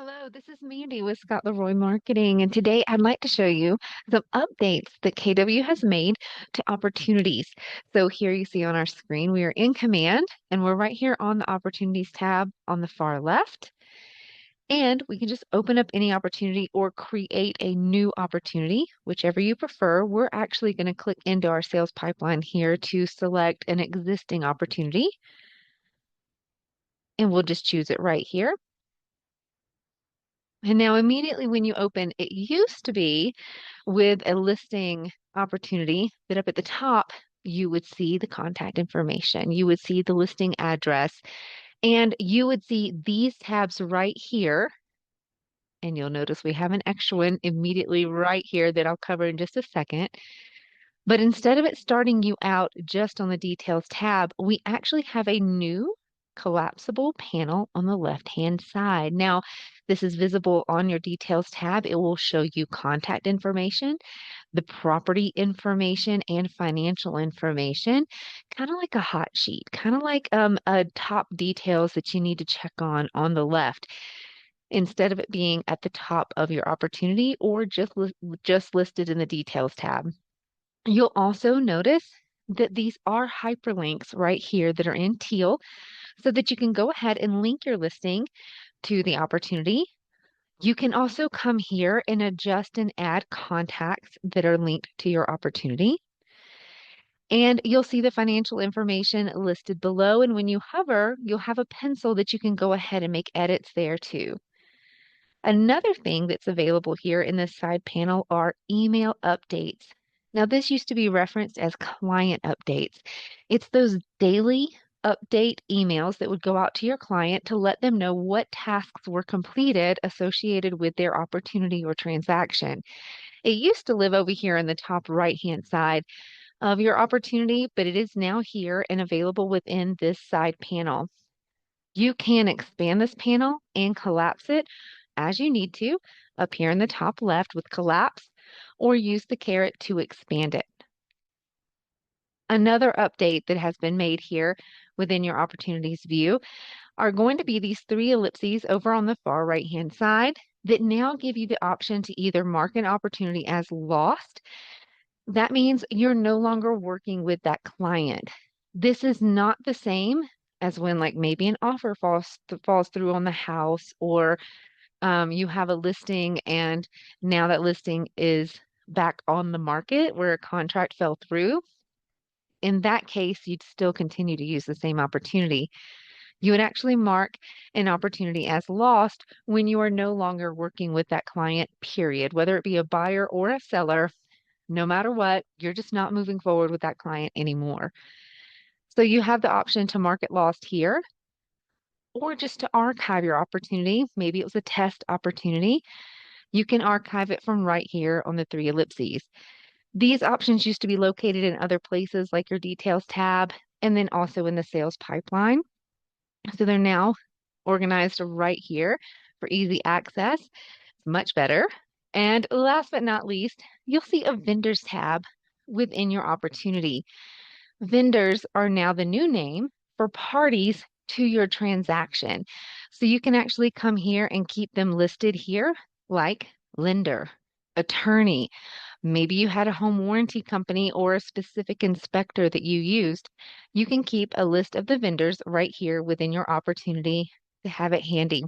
Hello, this is Mandy with Scott Leroy Marketing, and today I'd like to show you some updates that KW has made to opportunities. So here you see on our screen, we are in Command, and we're right here on the Opportunities tab on the far left. And we can just open up any opportunity or create a new opportunity, whichever you prefer. We're actually going to click into our sales pipeline here to select an existing opportunity, and we'll just choose it right here. And now immediately when you open, it used to be with a listing opportunity that up at the top, you would see the contact information, you would see the listing address, and you would see these tabs right here. And you'll notice we have an extra one immediately right here that I'll cover in just a second. But instead of it starting you out just on the details tab, we actually have a new collapsible panel on the left-hand side. Now, this is visible on your details tab. It will show you contact information, the property information, and financial information, kind of like a hot sheet, kind of like a top details that you need to check on the left. Instead of it being at the top of your opportunity or just listed in the details tab. You'll also notice that these are hyperlinks right here that are in teal so that you can go ahead and link your listing to the opportunity. You can also come here and adjust and add contacts that are linked to your opportunity. And you'll see the financial information listed below. And when you hover, you'll have a pencil that you can go ahead and make edits there too. Another thing that's available here in this side panel are email updates. Now, this used to be referenced as client updates. It's those daily update emails that would go out to your client to let them know what tasks were completed associated with their opportunity or transaction. It used to live over here in the top right-hand side of your opportunity, but it is now here and available within this side panel. You can expand this panel and collapse it as you need to up here in the top left with collapse, or use the caret to expand it. Another update that has been made here within your opportunities view are going to be these three ellipses over on the far right-hand side that now give you the option to either mark an opportunity as lost. That means you're no longer working with that client. This is not the same as when like maybe an offer falls through on the house, or you have a listing and now that listing is back on the market where a contract fell through. In that case, you'd still continue to use the same opportunity. You would actually mark an opportunity as lost when you are no longer working with that client, period. Whether it be a buyer or a seller, no matter what, you're just not moving forward with that client anymore. So you have the option to mark it lost here, or just to archive your opportunity. Maybe it was a test opportunity. You can archive it from right here on the three ellipses. These options used to be located in other places like your details tab and then also in the sales pipeline. So they're now organized right here for easy access. It's much better. And last but not least, you'll see a vendors tab within your opportunity. Vendors are now the new name for parties to your transaction. So you can actually come here and keep them listed here like lender, attorney. Maybe you had a home warranty company or a specific inspector that you used. You can keep a list of the vendors right here within your opportunity to have it handy.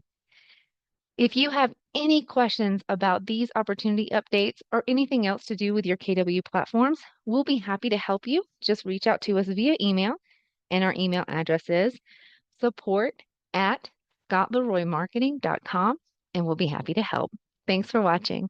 If you have any questions about these opportunity updates or anything else to do with your KW platforms, we'll be happy to help you. Just reach out to us via email, and our email address is support@scottleroymarketing.com, and we'll be happy to help. Thanks for watching.